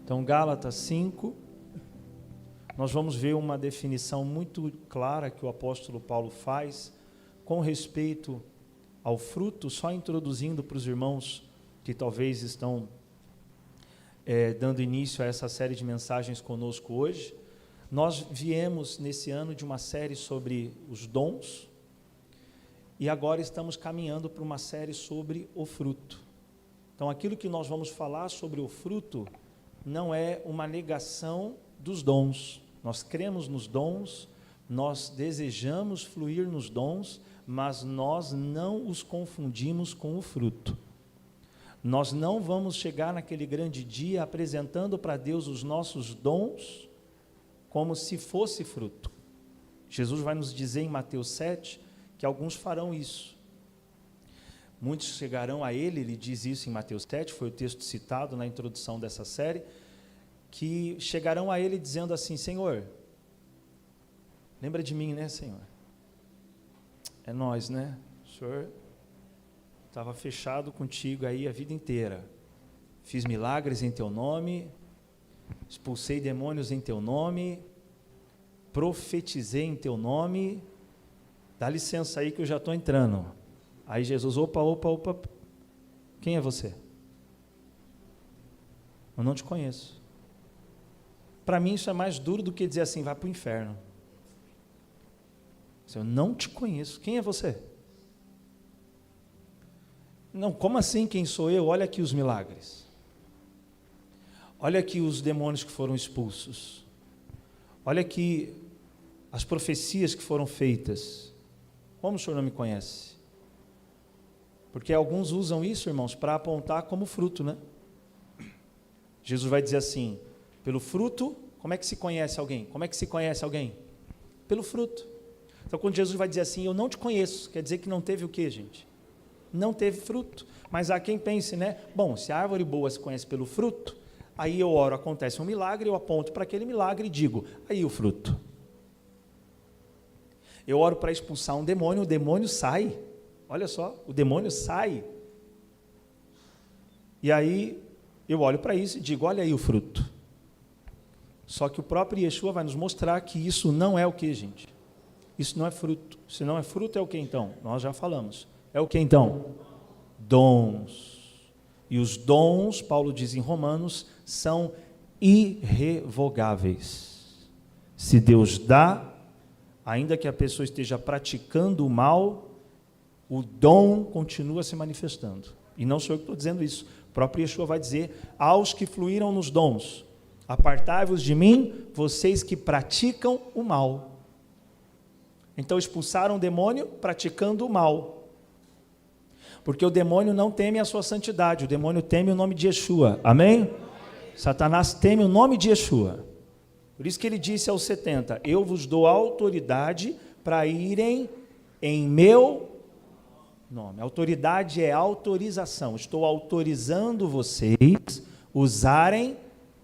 Então, Gálatas 5, nós vamos ver uma definição muito clara que o apóstolo Paulo faz com respeito ao fruto, só introduzindo para os irmãos que talvez estão dando início a essa série de mensagens conosco hoje. Nós viemos nesse ano de uma série sobre os dons e agora estamos caminhando para uma série sobre o fruto. Então, aquilo que nós vamos falar sobre o fruto não é uma negação dos dons. Nós cremos nos dons, nós desejamos fluir nos dons, mas nós não os confundimos com o fruto. Nós não vamos chegar naquele grande dia apresentando para Deus os nossos dons como se fosse fruto. Jesus vai nos dizer em Mateus 7 que alguns farão isso. Muitos chegarão a ele diz isso em Mateus 7, foi o texto citado na introdução dessa série, que chegarão a ele dizendo assim: Senhor, lembra de mim, né, Senhor? É nós, né? O Senhor estava fechado contigo aí a vida inteira. Fiz milagres em teu nome, expulsei demônios em teu nome, profetizei em teu nome, dá licença aí que eu já estou entrando. Aí Jesus, opa, quem é você? Eu não te conheço. Para mim isso é mais duro do que dizer assim, vai para o inferno. Eu não te conheço, quem é você? Não, como assim quem sou eu? Olha aqui os milagres. Olha aqui os demônios que foram expulsos. Olha aqui as profecias que foram feitas. Como o senhor não me conhece? Porque alguns usam isso, irmãos, para apontar como fruto, né? Jesus vai dizer assim, pelo fruto, como é que se conhece alguém? Como é que se conhece alguém? Pelo fruto. Então, quando Jesus vai dizer assim, eu não te conheço, quer dizer que não teve o quê, gente? Não teve fruto. Mas há quem pense, né? Bom, se a árvore boa se conhece pelo fruto, aí eu oro, acontece um milagre, eu aponto para aquele milagre e digo, aí o fruto. Eu oro para expulsar um demônio, o demônio sai. Olha só, o demônio sai. E aí eu olho para isso e digo, olha aí o fruto. Só que o próprio Yeshua vai nos mostrar que isso não é o que, gente? Isso não é fruto. Se não é fruto, é o que então? Nós já falamos. É o que então? Dons. E os dons, Paulo diz em Romanos, são irrevogáveis. Se Deus dá, ainda que a pessoa esteja praticando o mal, o dom continua se manifestando. E não sou eu que estou dizendo isso. O próprio Yeshua vai dizer, aos que fluíram nos dons, apartai-vos de mim, vocês que praticam o mal. Então expulsaram o demônio praticando o mal. Porque o demônio não teme a sua santidade, o demônio teme o nome de Yeshua. Amém? Satanás teme o nome de Yeshua. Por isso que ele disse aos 70, eu vos dou autoridade para irem em meu nome. Autoridade é autorização. Estou autorizando vocês usarem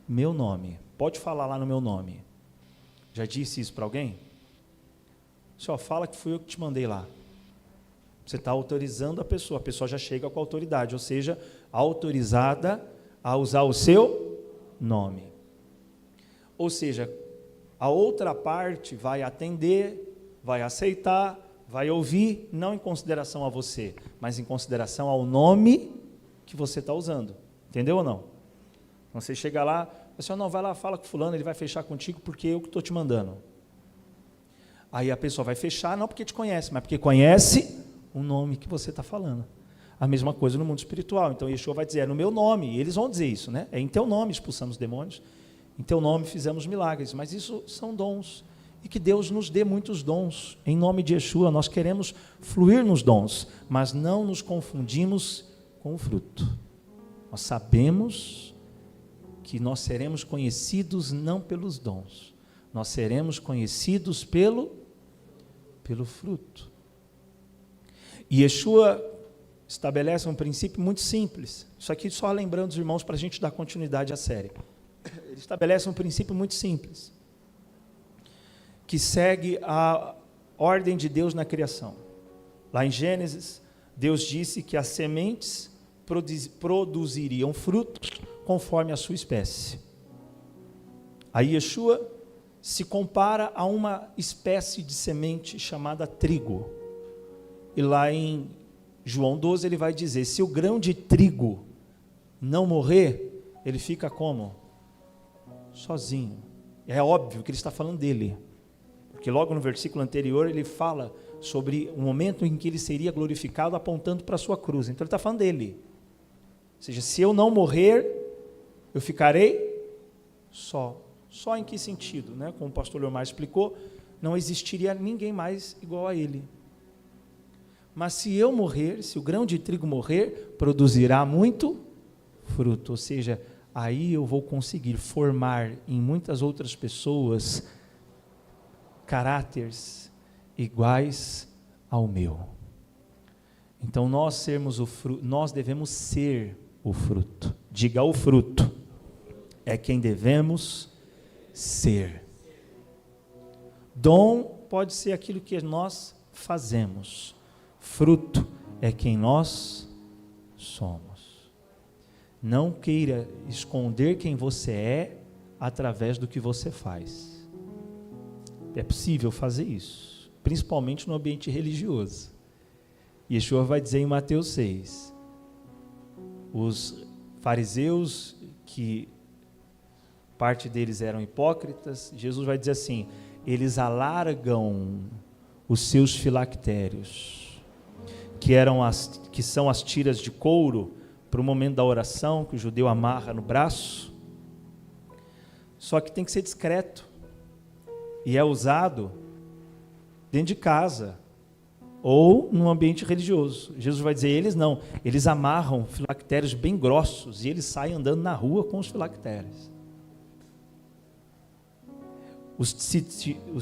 meu nome. Pode falar lá no meu nome. Já disse isso para alguém? Só fala que fui eu que te mandei lá. Você está autorizando a pessoa já chega com a autoridade, ou seja, autorizada a usar o seu nome. Ou seja, a outra parte vai atender, vai aceitar, vai ouvir, não em consideração a você, mas em consideração ao nome que você está usando. Entendeu ou não? Você chega lá, você não, vai lá, fala com fulano, ele vai fechar contigo porque eu que estou te mandando. Aí a pessoa vai fechar, não porque te conhece, mas porque conhece o nome que você está falando. A mesma coisa no mundo espiritual. Então Yeshua vai dizer, é no meu nome, e eles vão dizer isso, né? É em teu nome expulsamos demônios, em teu nome fizemos milagres, mas isso são dons. E que Deus nos dê muitos dons, em nome de Yeshua. Nós queremos fluir nos dons, mas não nos confundimos com o fruto. Nós sabemos que nós seremos conhecidos não pelos dons, nós seremos conhecidos pelo fruto. E Yeshua estabelece um princípio muito simples, isso aqui só lembrando os irmãos para a gente dar continuidade à série. Ele estabelece um princípio muito simples, que segue a ordem de Deus na criação. Lá em Gênesis, Deus disse que as sementes produziriam frutos conforme a sua espécie. Aí Yeshua se compara a uma espécie de semente chamada trigo. E lá em João 12 ele vai dizer, se o grão de trigo não morrer, ele fica como? Sozinho. É óbvio que ele está falando dele, porque logo no versículo anterior ele fala sobre o momento em que ele seria glorificado apontando para a sua cruz. Então ele está falando dele. Ou seja, se eu não morrer, eu ficarei só. Só em que sentido? Né? Como o pastor Leomar explicou, não existiria ninguém mais igual a ele. Mas se eu morrer, se o grão de trigo morrer, produzirá muito fruto. Ou seja, aí eu vou conseguir formar em muitas outras pessoas caráteres iguais ao meu. Então nós devemos ser o fruto. Diga, o fruto é quem devemos ser. Dom pode ser aquilo que nós fazemos. Fruto é quem nós somos. Não queira esconder quem você é através do que você faz. É possível fazer isso, principalmente no ambiente religioso. Yeshua vai dizer em Mateus 6, os fariseus, que parte deles eram hipócritas, Jesus vai dizer assim, eles alargam os seus filactérios, que são as tiras de couro, para o momento da oração, que o judeu amarra no braço, só que tem que ser discreto, e é usado dentro de casa, ou num ambiente religioso. Jesus vai dizer, eles amarram filactérios bem grossos, e eles saem andando na rua com os filactérios. Os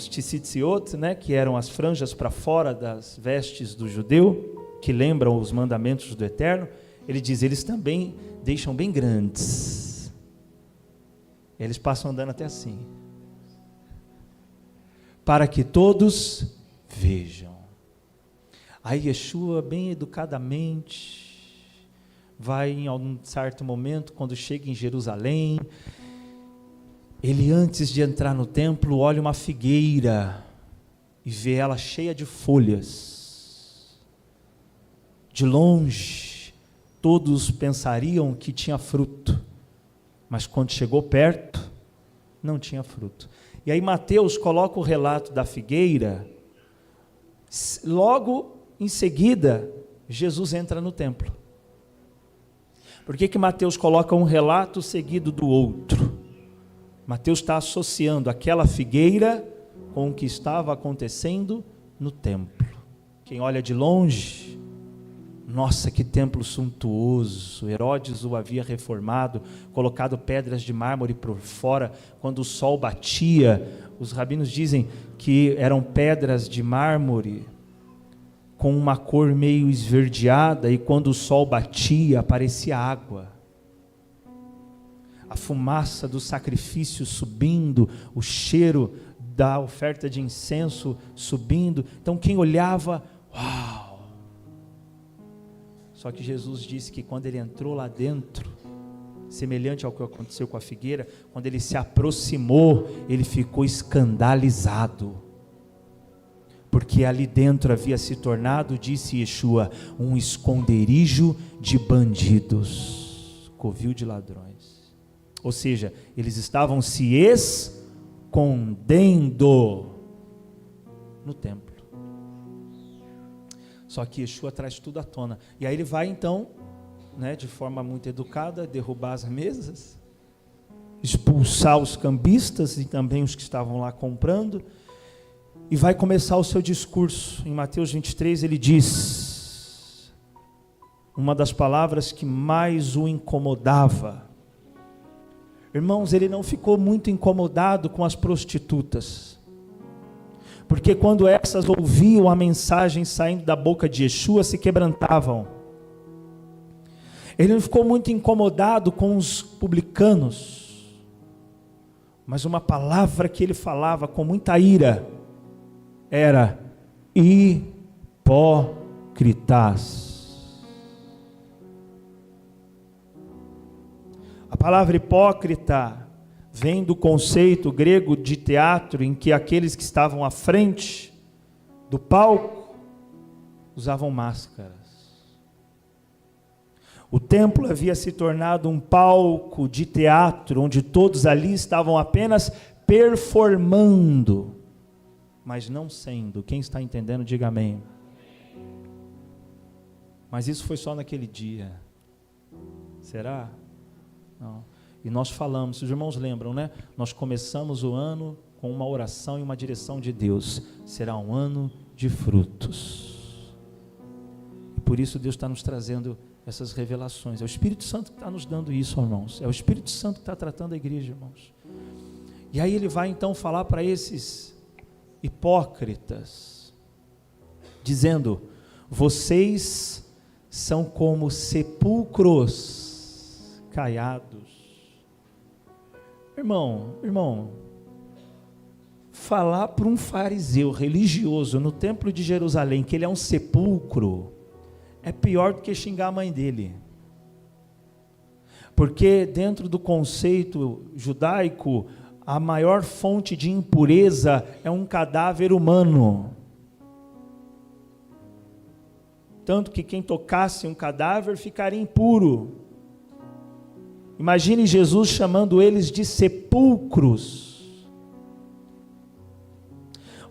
tzitziot, né, que eram as franjas para fora das vestes do judeu, que lembram os mandamentos do Eterno, ele diz, eles também deixam bem grandes. Eles passam andando até assim. Para que todos vejam. Aí Yeshua, bem educadamente, vai em algum certo momento, quando chega em Jerusalém, ele, antes de entrar no templo, olha uma figueira e vê ela cheia de folhas. De longe, todos pensariam que tinha fruto, mas quando chegou perto, não tinha fruto. E aí Mateus coloca o relato da figueira, logo em seguida, Jesus entra no templo. Por que Mateus coloca um relato seguido do outro? Mateus está associando aquela figueira com o que estava acontecendo no templo. Quem olha de longe, nossa, que templo suntuoso, Herodes o havia reformado, colocado pedras de mármore por fora, quando o sol batia, os rabinos dizem que eram pedras de mármore, com uma cor meio esverdeada, e quando o sol batia, aparecia água. A fumaça do sacrifício subindo, o cheiro da oferta de incenso subindo. Então quem olhava, uau! Só que Jesus disse que quando ele entrou lá dentro, semelhante ao que aconteceu com a figueira, quando ele se aproximou, ele ficou escandalizado, porque ali dentro havia se tornado, disse Yeshua, um esconderijo de bandidos, covil de ladrões. Ou seja, eles estavam se escondendo no templo. Só que Yeshua traz tudo à tona. E aí ele vai então, né, de forma muito educada, derrubar as mesas, expulsar os cambistas e também os que estavam lá comprando, e vai começar o seu discurso. Em Mateus 23 ele diz, uma das palavras que mais o incomodava. Irmãos, ele não ficou muito incomodado com as prostitutas, porque quando essas ouviam a mensagem saindo da boca de Yeshua, se quebrantavam. Ele não ficou muito incomodado com os publicanos, mas uma palavra que ele falava com muita ira era hipócritas. A palavra hipócrita vem do conceito grego de teatro, em que aqueles que estavam à frente do palco usavam máscaras. O templo havia se tornado um palco de teatro, onde todos ali estavam apenas performando, mas não sendo. Quem está entendendo, diga amém. Mas isso foi só naquele dia. Será? Não. E nós falamos, os irmãos lembram, né? Nós começamos o ano com uma oração e uma direção de Deus. Será um ano de frutos. E por isso Deus está nos trazendo essas revelações. É o Espírito Santo que está nos dando isso, irmãos. É o Espírito Santo que está tratando a igreja, irmãos. E aí ele vai então falar para esses hipócritas, dizendo: vocês são como sepulcros caiados. Irmão, falar para um fariseu religioso no templo de Jerusalém que ele é um sepulcro é pior do que xingar a mãe dele. Porque dentro do conceito judaico, a maior fonte de impureza é um cadáver humano. Tanto que quem tocasse um cadáver ficaria impuro. Imagine Jesus chamando eles de sepulcros.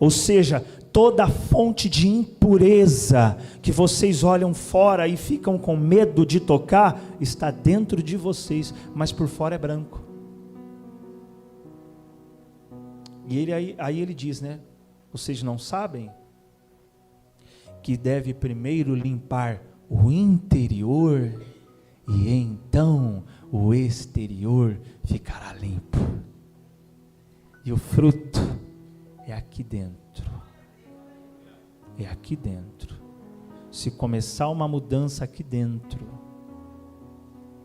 Ou seja, toda fonte de impureza que vocês olham fora e ficam com medo de tocar, está dentro de vocês, mas por fora é branco. E aí ele diz, né? Vocês não sabem que deve primeiro limpar o interior e então o exterior ficará limpo. E o fruto é aqui dentro. É aqui dentro. Se começar uma mudança aqui dentro,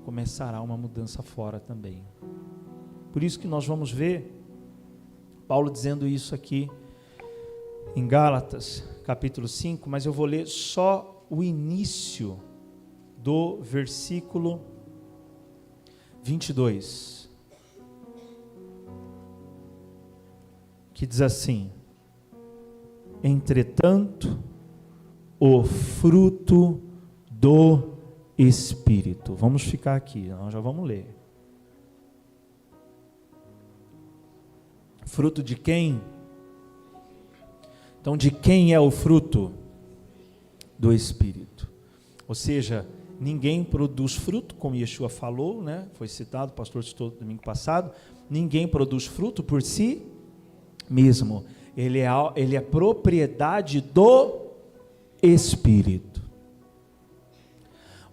começará uma mudança fora também. Por isso que nós vamos ver Paulo dizendo isso aqui em Gálatas, capítulo 5, mas eu vou ler só o início do versículo 22, que diz assim: entretanto, o fruto do Espírito. Vamos ficar aqui, nós já vamos ler. Fruto de quem? Então, de quem é o fruto? Do Espírito. Ou seja, ninguém produz fruto, como Yeshua falou, né? Foi citado, o pastor citou domingo passado. Ninguém produz fruto por si mesmo. Ele é propriedade do Espírito.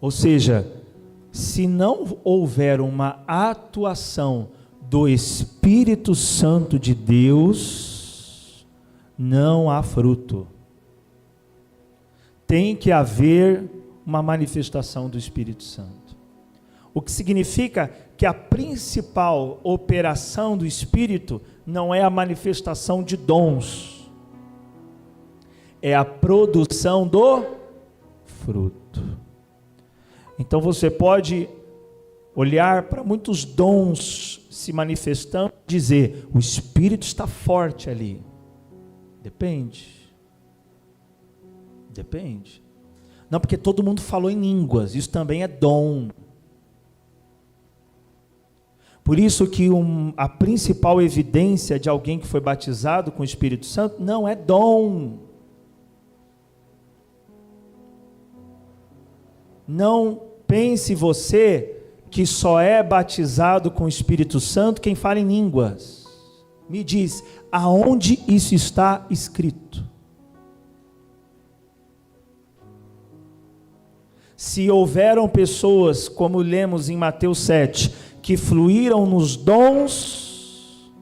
Ou seja, se não houver uma atuação do Espírito Santo de Deus, não há fruto. Tem que haver uma manifestação do Espírito Santo. O que significa que a principal operação do Espírito não é a manifestação de dons, é a produção do fruto. Então você pode olhar para muitos dons se manifestando e dizer: o Espírito está forte ali. Depende. Não, porque todo mundo falou em línguas, isso também é dom. Por isso que a principal evidência de alguém que foi batizado com o Espírito Santo não é dom. Não pense você que só é batizado com o Espírito Santo quem fala em línguas. Me diz, aonde isso está escrito? Se houveram pessoas, como lemos em Mateus 7, que fluíram nos dons,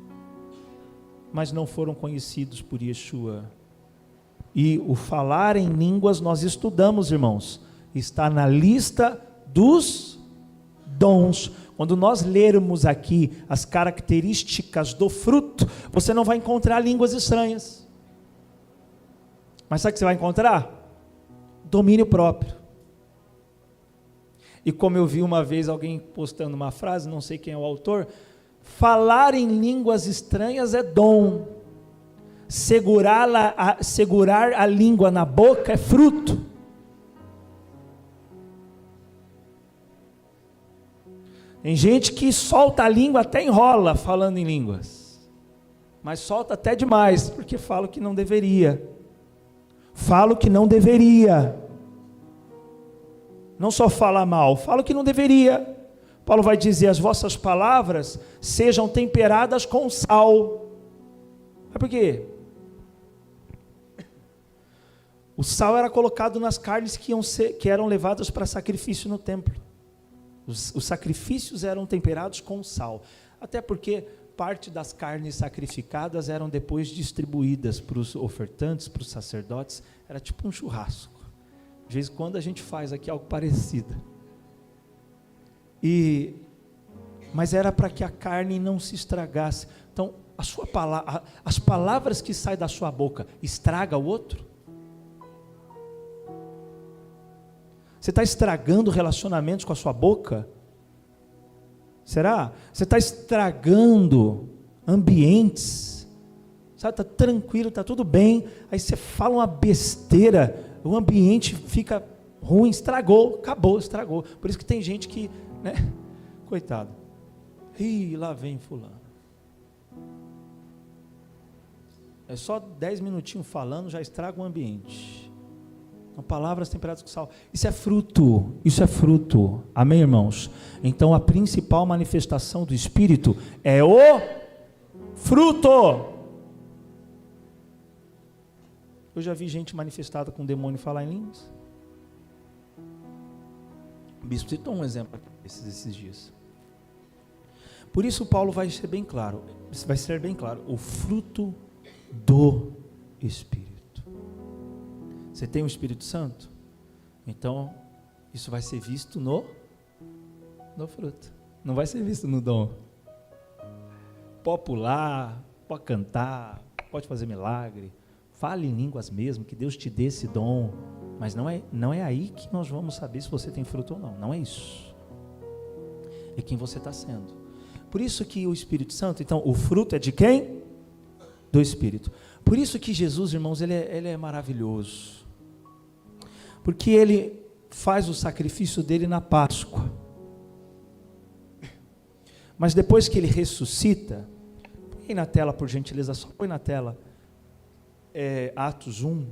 mas não foram conhecidos por Yeshua. E o falar em línguas nós estudamos, irmãos, está na lista dos dons. Quando nós lermos aqui as características do fruto, você não vai encontrar línguas estranhas. Mas sabe o que você vai encontrar? Domínio próprio. E como eu vi uma vez alguém postando uma frase, não sei quem é o autor, Falar em línguas estranhas é dom. Segurar a língua na boca é fruto. Tem gente que solta a língua, até enrola falando em línguas, mas solta até demais, porque fala o que não deveria. Fala o que não deveria. Não só fala mal, fala o que não deveria. Paulo vai dizer: as vossas palavras sejam temperadas com sal. Mas por quê? O sal era colocado nas carnes que eram levadas para sacrifício no templo. Os sacrifícios eram temperados com sal, até porque parte das carnes sacrificadas eram depois distribuídas para os ofertantes, para os sacerdotes. Era tipo um churrasco. De vez em quando a gente faz aqui algo parecido. Mas era para que a carne não se estragasse. Então, as palavras que saem da sua boca estraga o outro? Você está estragando relacionamentos com a sua boca? Será? Você está estragando ambientes? Sabe, está tranquilo, está tudo bem, aí você fala uma besteira, o ambiente fica ruim, estragou, acabou, estragou. Por isso que tem gente que, né, coitado, lá vem fulano. É só 10 minutinhos falando, já estraga o ambiente. São palavras temperadas com sal. Isso é fruto. Amém, irmãos? Então a principal manifestação do Espírito é o fruto. Eu já vi gente manifestada com demônio falar em línguas. O bispo citou um exemplo esses dias. Por isso Paulo vai ser bem claro, o fruto do Espírito. Você tem o Espírito Santo? Então, isso vai ser visto no fruto. Não vai ser visto no dom. Pode pular, pode cantar, pode fazer milagre, fale em línguas mesmo, que Deus te dê esse dom. Mas não é aí que nós vamos saber se você tem fruto ou não. Não é isso. É quem você está sendo. Por isso que o Espírito Santo, então, o fruto é de quem? Do Espírito. Por isso que Jesus, irmãos, ele é maravilhoso. Porque ele faz o sacrifício dele na Páscoa. Mas depois que ele ressuscita, põe na tela, por gentileza, só põe na tela, Atos 1,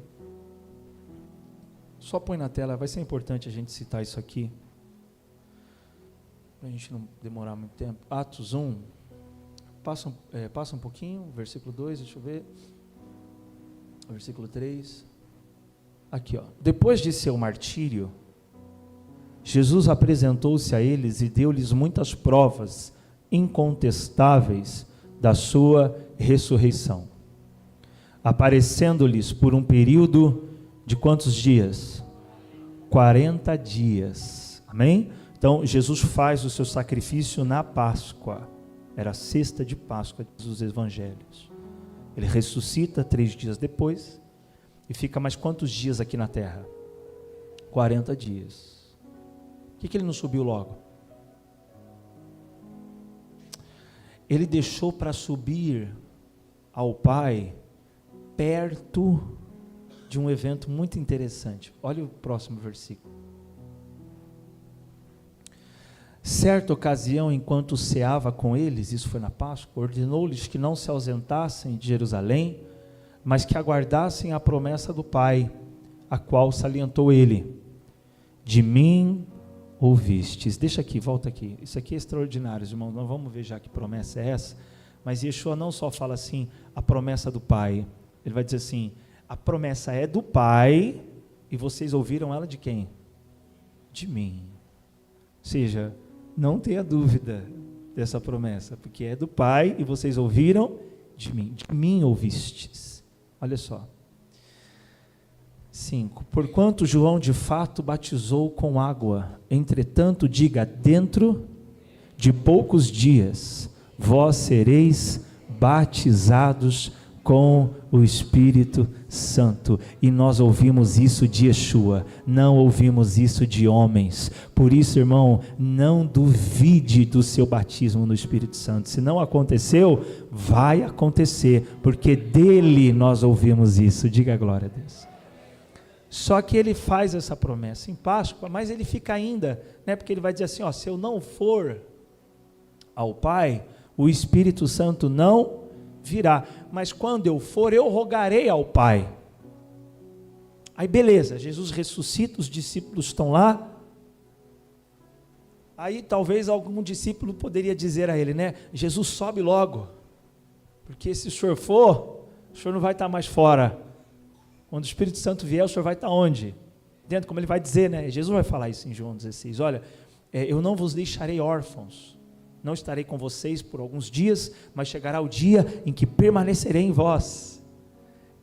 só põe na tela, vai ser importante a gente citar isso aqui, para a gente não demorar muito tempo. Atos 1, passa um pouquinho, versículo 2, deixa eu ver, versículo 3, aqui, ó. Depois de seu martírio, Jesus apresentou-se a eles e deu-lhes muitas provas incontestáveis da sua ressurreição, aparecendo-lhes por um período de quantos dias? 40 dias, amém? Então, Jesus faz o seu sacrifício na Páscoa, era a sexta de Páscoa dos evangelhos. Ele ressuscita 3 dias depois, e fica mais quantos dias aqui na terra? 40 dias. Por que ele não subiu logo? Ele deixou para subir ao Pai perto de um evento muito interessante. Olha o próximo versículo. Certa ocasião, enquanto ceava com eles, isso foi na Páscoa, ordenou-lhes que não se ausentassem de Jerusalém, mas que aguardassem a promessa do Pai, a qual salientou ele: de mim ouvistes. Deixa aqui, volta aqui, isso aqui é extraordinário, irmãos, nós vamos ver já que promessa é essa. Mas Yeshua não só fala assim, a promessa do Pai, ele vai dizer assim, a promessa é do Pai, e vocês ouviram ela de quem? De mim. Ou seja, não tenha dúvida dessa promessa, porque é do Pai, e vocês ouviram de mim ouvistes. Olha só, 5, porquanto João de fato batizou com água, entretanto diga, dentro de poucos dias, vós sereis batizados com o Espírito Santo. E nós ouvimos isso de Yeshua, não ouvimos isso de homens. Por isso, irmão, não duvide do seu batismo no Espírito Santo. Se não aconteceu, vai acontecer, porque dele nós ouvimos isso. Diga a glória a Deus. Só que ele faz essa promessa em Páscoa, mas ele fica ainda, né, porque ele vai dizer assim, ó, se eu não for ao Pai, o Espírito Santo não virá, mas quando eu for, eu rogarei ao Pai. Aí beleza, Jesus ressuscita, os discípulos estão lá, aí talvez algum discípulo poderia dizer a ele, né, Jesus sobe logo, porque se o senhor for, o senhor não vai estar mais fora, quando o Espírito Santo vier, o senhor vai estar onde? Dentro, como ele vai dizer, né, Jesus vai falar isso em João 16, olha, eu não vos deixarei órfãos, não estarei com vocês por alguns dias, mas chegará o dia em que permanecerei em vós.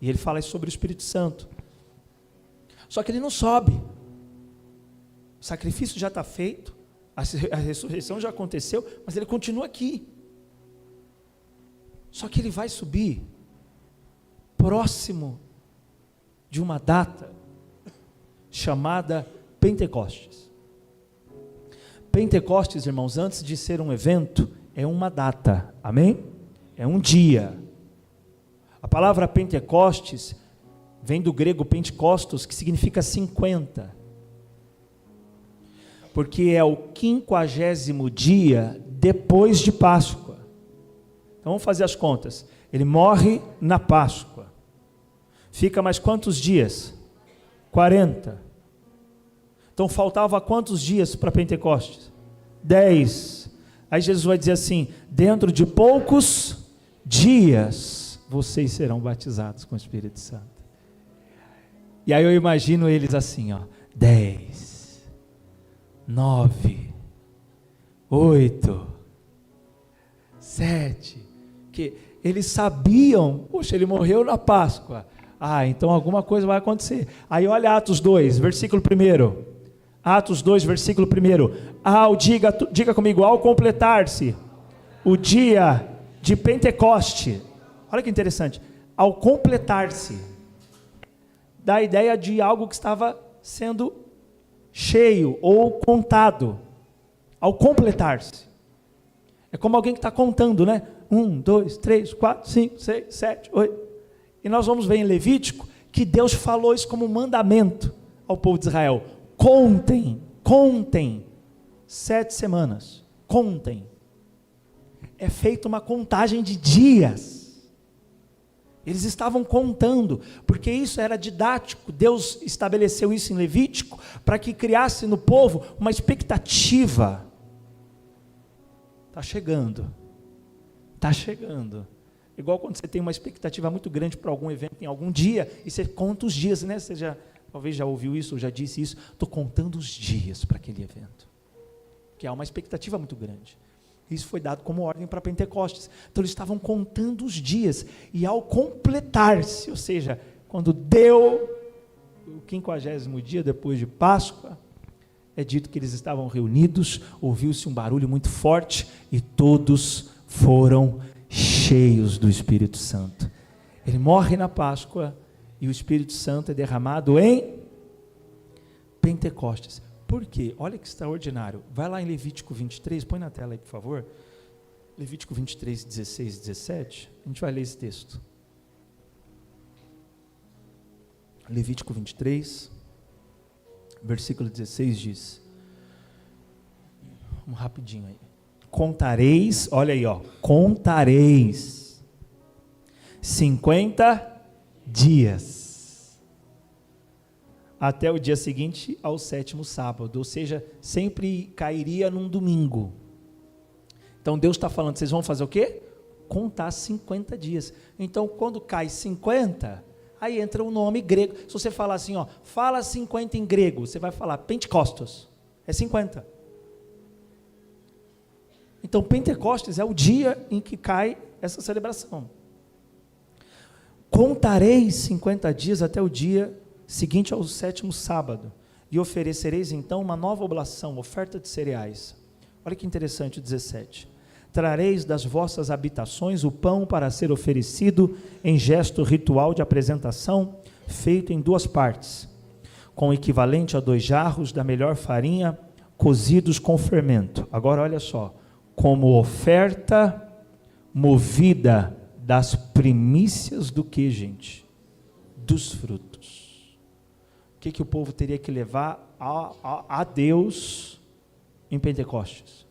E ele fala sobre o Espírito Santo. Só que ele não sobe. O sacrifício já está feito, a ressurreição já aconteceu, mas ele continua aqui. Só que ele vai subir próximo de uma data chamada Pentecostes. Pentecostes, irmãos, antes de ser um evento, é uma data, amém? É um dia. A palavra Pentecostes vem do grego Pentecostos, que significa 50. Porque é o 50º dia depois de Páscoa. Então vamos fazer as contas. Ele morre na Páscoa. Fica mais quantos dias? 40. Então faltava quantos dias para Pentecostes? 10. Aí Jesus vai dizer assim, dentro de poucos dias, vocês serão batizados com o Espírito Santo. E aí eu imagino eles assim, ó, 10, 9, 8, 7, que eles sabiam, poxa, ele morreu na Páscoa, então alguma coisa vai acontecer. Aí olha Atos 2, versículo 1, Atos 2, versículo 1, diga comigo, ao completar-se o dia de Pentecoste, olha que interessante, ao completar-se, dá a ideia de algo que estava sendo cheio ou contado, ao completar-se, é como alguém que está contando, né, 1, 2, 3, 4, 5, 6, 7, 8, e nós vamos ver em Levítico, que Deus falou isso como mandamento ao povo de Israel, contem, 7 semanas, contem, é feita uma contagem de dias, eles estavam contando, porque isso era didático, Deus estabeleceu isso em Levítico, para que criasse no povo uma expectativa, está chegando, igual quando você tem uma expectativa muito grande para algum evento em algum dia, e você conta os dias, né, talvez já ouviu isso, ou já disse isso, estou contando os dias para aquele evento, que há uma expectativa muito grande, isso foi dado como ordem para Pentecostes, então eles estavam contando os dias, e ao completar-se, ou seja, quando deu o 50º dia depois de Páscoa, é dito que eles estavam reunidos, ouviu-se um barulho muito forte, e todos foram cheios do Espírito Santo, ele morre na Páscoa, e o Espírito Santo é derramado em Pentecostes. Por quê? Olha que extraordinário. Vai lá em Levítico 23, põe na tela aí, por favor. Levítico 23, 16 e 17. A gente vai ler esse texto. Levítico 23, versículo 16 diz. Vamos rapidinho aí. Contareis, olha aí, ó. Contareis 50 dias, até o dia seguinte ao 7º sábado, ou seja, sempre cairia num domingo. Então Deus está falando, vocês vão fazer o quê? Contar 50 dias. Então quando cai 50, aí entra o nome grego. Se você falar assim, ó, fala 50 em grego, você vai falar Pentecostos, é 50. Então Pentecostes é o dia em que cai essa celebração. Contareis 50 dias até o dia seguinte ao 7º sábado, e oferecereis então uma nova oblação, oferta de cereais. Olha que interessante o 17. trareis das vossas habitações o pão para ser oferecido em gesto ritual de apresentação, feito em 2 partes, com o equivalente a 2 jarros da melhor farinha, cozidos com fermento. Agora olha só, como oferta movida das primícias do que, gente? Dos frutos. O que o povo teria que levar a Deus em Pentecostes?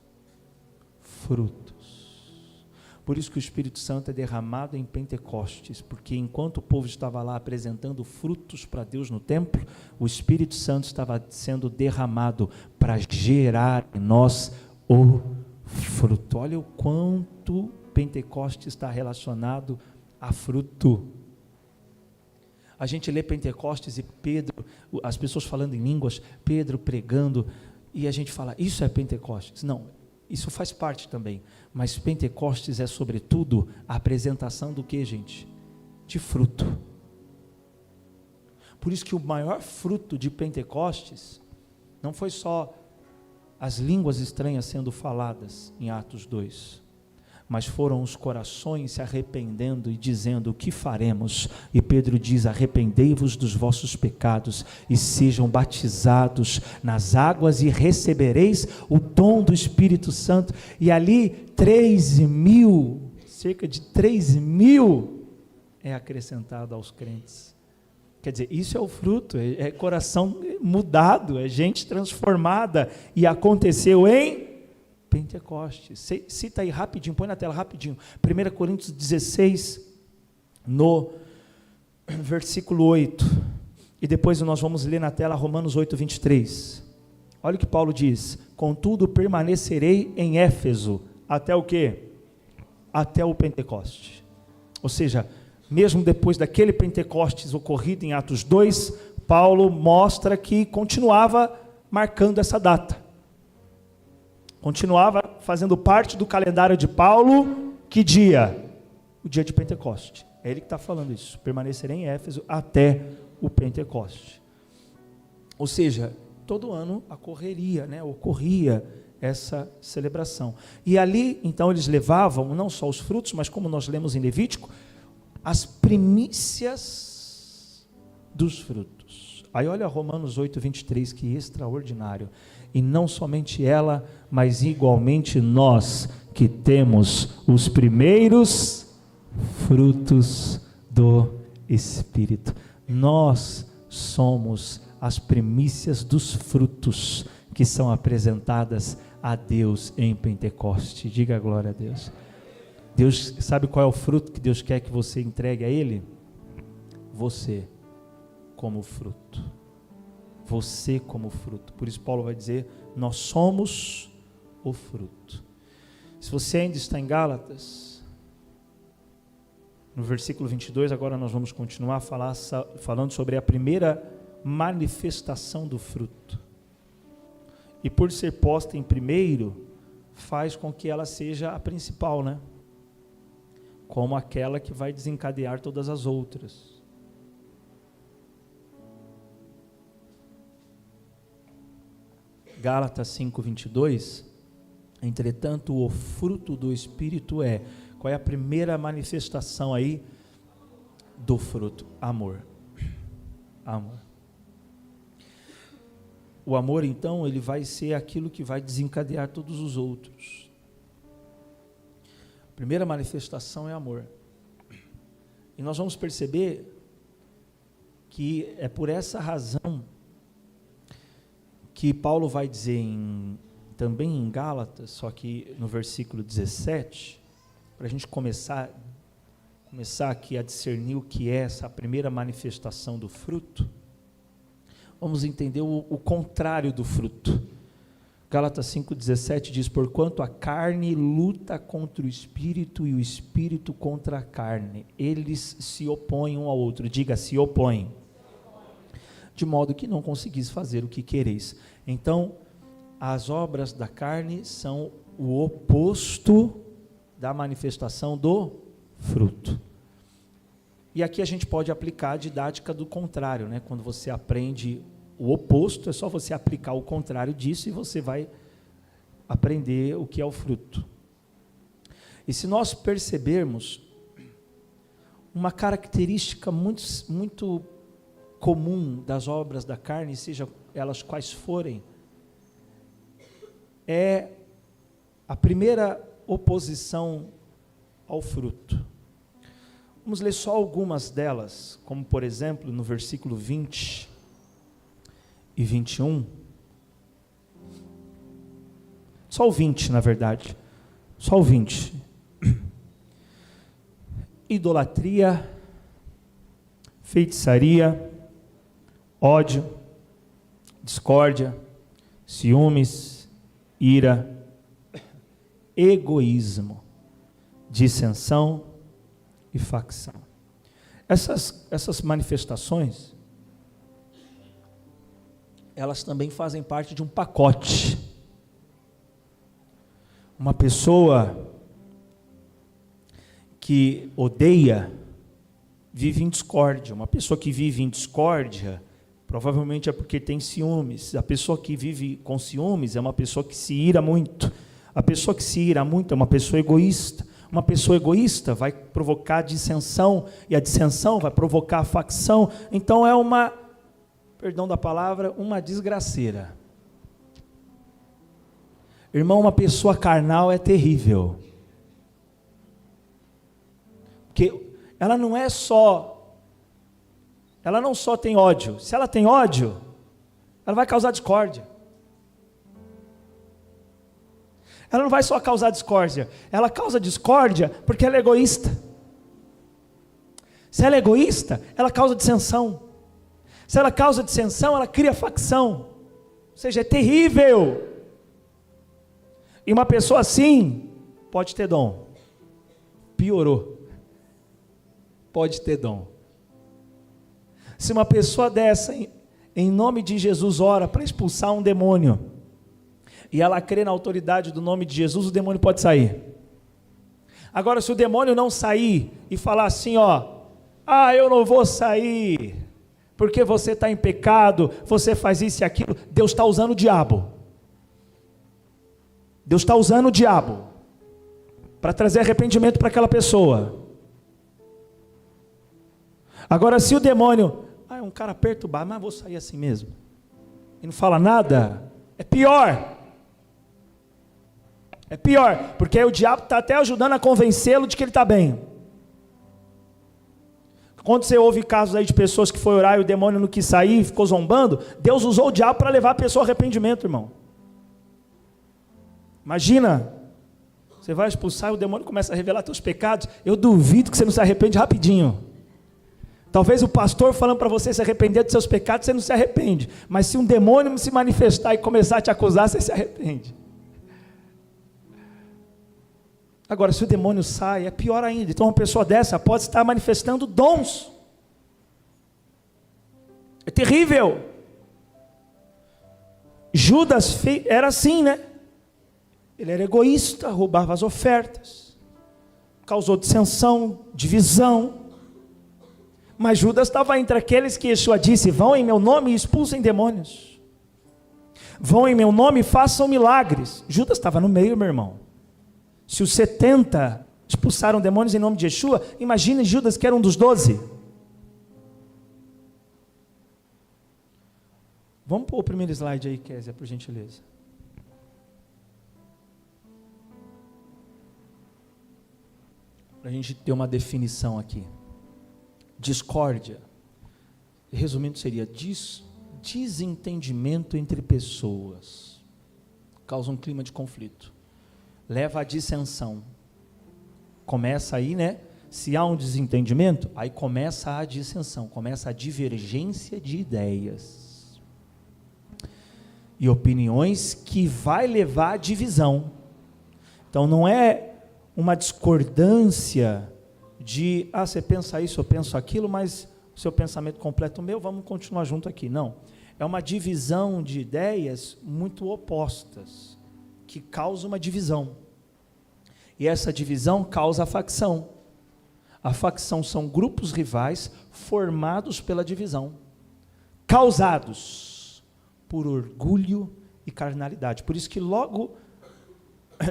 Frutos. Por isso que o Espírito Santo é derramado em Pentecostes, porque enquanto o povo estava lá apresentando frutos para Deus no templo, o Espírito Santo estava sendo derramado para gerar em nós o fruto. Olha o quanto Pentecostes está relacionado a fruto. A gente lê Pentecostes e Pedro, as pessoas falando em línguas, Pedro pregando, e a gente fala, isso é Pentecostes. Não, isso faz parte também, mas Pentecostes é sobretudo a apresentação do que, gente? De fruto. Por isso que o maior fruto de Pentecostes não foi só as línguas estranhas sendo faladas em Atos 2, mas foram os corações se arrependendo e dizendo, o que faremos? E Pedro diz, arrependei-vos dos vossos pecados e sejam batizados nas águas e recebereis o dom do Espírito Santo. E ali 3.000, cerca de 3.000 é acrescentado aos crentes. Quer dizer, isso é o fruto, é coração mudado, é gente transformada, e aconteceu em Pentecostes. Cita aí rapidinho, põe na tela rapidinho, 1 Coríntios 16, no versículo 8, e depois nós vamos ler na tela Romanos 8, 23, olha o que Paulo diz, contudo permanecerei em Éfeso, até o quê? Até o Pentecoste, ou seja, mesmo depois daquele Pentecostes ocorrido em Atos 2, Paulo mostra que continuava marcando essa data, continuava fazendo parte do calendário de Paulo, que dia? O dia de Pentecoste, é ele que está falando isso, permanecerei em Éfeso até o Pentecoste, ou seja, todo ano ocorria essa celebração, e ali então eles levavam não só os frutos, mas como nós lemos em Levítico, as primícias dos frutos. Aí olha Romanos 8, 23, que extraordinário. E não somente ela, mas igualmente nós, que temos os primeiros frutos do Espírito. Nós somos as primícias dos frutos que são apresentadas a Deus em Pentecoste. Diga glória a Deus. Deus, sabe qual é o fruto que Deus quer que você entregue a Ele? Você como fruto. Você como fruto. Por isso Paulo vai dizer, nós somos o fruto. Se você ainda está em Gálatas, no versículo 22, agora nós vamos continuar falando sobre a primeira manifestação do fruto. E por ser posta em primeiro, faz com que ela seja a principal, né? Como aquela que vai desencadear todas as outras. Gálatas 5:22, entretanto o fruto do Espírito qual é a primeira manifestação aí do fruto? Amor. Amor. O amor então, ele vai ser aquilo que vai desencadear todos os outros. A primeira manifestação é amor. E nós vamos perceber que é por essa razão que Paulo vai dizer também em Gálatas, só que no versículo 17, para a gente começar aqui a discernir o que é essa primeira manifestação do fruto, vamos entender o contrário do fruto. Gálatas 5,17 diz, porquanto a carne luta contra o Espírito e o Espírito contra a carne, eles se opõem um ao outro, diga, se opõem, de modo que não conseguis fazer o que quereis. Então, as obras da carne são o oposto da manifestação do fruto. E aqui a gente pode aplicar a didática do contrário, né? Quando você aprende o oposto, é só você aplicar o contrário disso e você vai aprender o que é o fruto. E se nós percebermos, uma característica muito comum das obras da carne, seja elas quais forem, é a primeira oposição ao fruto. Vamos ler só algumas delas, como por exemplo, no versículo 20 e 21. Só o 20, na verdade. Só o 20. Idolatria, feitiçaria, ódio, discórdia, ciúmes, ira, egoísmo, dissensão e facção. Essas manifestações, elas também fazem parte de um pacote. Uma pessoa que odeia vive em discórdia. Uma pessoa que vive em discórdia provavelmente é porque tem ciúmes. A pessoa que vive com ciúmes é uma pessoa que se ira muito. A pessoa que se ira muito é uma pessoa egoísta. Uma pessoa egoísta vai provocar dissensão, e a dissensão vai provocar facção. Então é uma, perdão da palavra, uma desgraceira. Irmão, uma pessoa carnal é terrível. Porque ela não só tem ódio. Se ela tem ódio, ela vai causar discórdia. Ela não vai só causar discórdia, ela causa discórdia porque ela é egoísta. Se ela é egoísta, ela causa dissensão. Se ela causa dissensão, ela cria facção. Ou seja, é terrível. E uma pessoa assim pode ter dom. Piorou. Pode ter dom. Se uma pessoa dessa, em nome de Jesus, ora para expulsar um demônio, e ela crê na autoridade do nome de Jesus, o demônio pode sair. Agora, se o demônio não sair e falar assim, eu não vou sair, porque você está em pecado, você faz isso e aquilo, Deus está usando o diabo. Deus está usando o diabo para trazer arrependimento para aquela pessoa. Agora, se o demônio, é um cara perturbado, mas vou sair assim mesmo, e não fala nada, é pior. É pior, porque aí o diabo está até ajudando a convencê-lo de que ele está bem. Quando você ouve casos aí de pessoas que foi orar e o demônio não quis sair, ficou zombando, Deus usou o diabo para levar a pessoa ao arrependimento, irmão. Imagina, você vai expulsar e o demônio começa a revelar teus pecados, eu duvido que você não se arrepende rapidinho. Talvez o pastor falando para você se arrepender dos seus pecados, você não se arrepende, mas se um demônio se manifestar e começar a te acusar, você se arrepende. Agora, se o demônio sai, é pior ainda. Então, uma pessoa dessa pode estar manifestando dons. É terrível. Judas era assim, né? Ele era egoísta, roubava as ofertas, causou dissensão, divisão. Mas Judas estava entre aqueles que Yeshua disse: vão em meu nome e expulsem demônios. Vão em meu nome e façam milagres. Judas estava no meio, meu irmão. Se os 70 expulsaram demônios em nome de Yeshua, imagine Judas, que era um dos 12. Vamos pôr o primeiro slide aí, Kézia, por gentileza. Para a gente ter uma definição aqui. Discórdia, resumindo, seria desentendimento entre pessoas. Causa um clima de conflito. Leva à dissensão. Começa aí, né? Se há um desentendimento, aí começa a dissensão, começa a divergência de ideias e opiniões que vai levar à divisão. Então não é uma discordância de, você pensa isso, eu penso aquilo, mas o seu pensamento completo o meu, vamos continuar junto aqui. Não, é uma divisão de ideias muito opostas, que causa uma divisão, e essa divisão causa a facção. A facção são grupos rivais formados pela divisão, causados por orgulho e carnalidade. Por isso que logo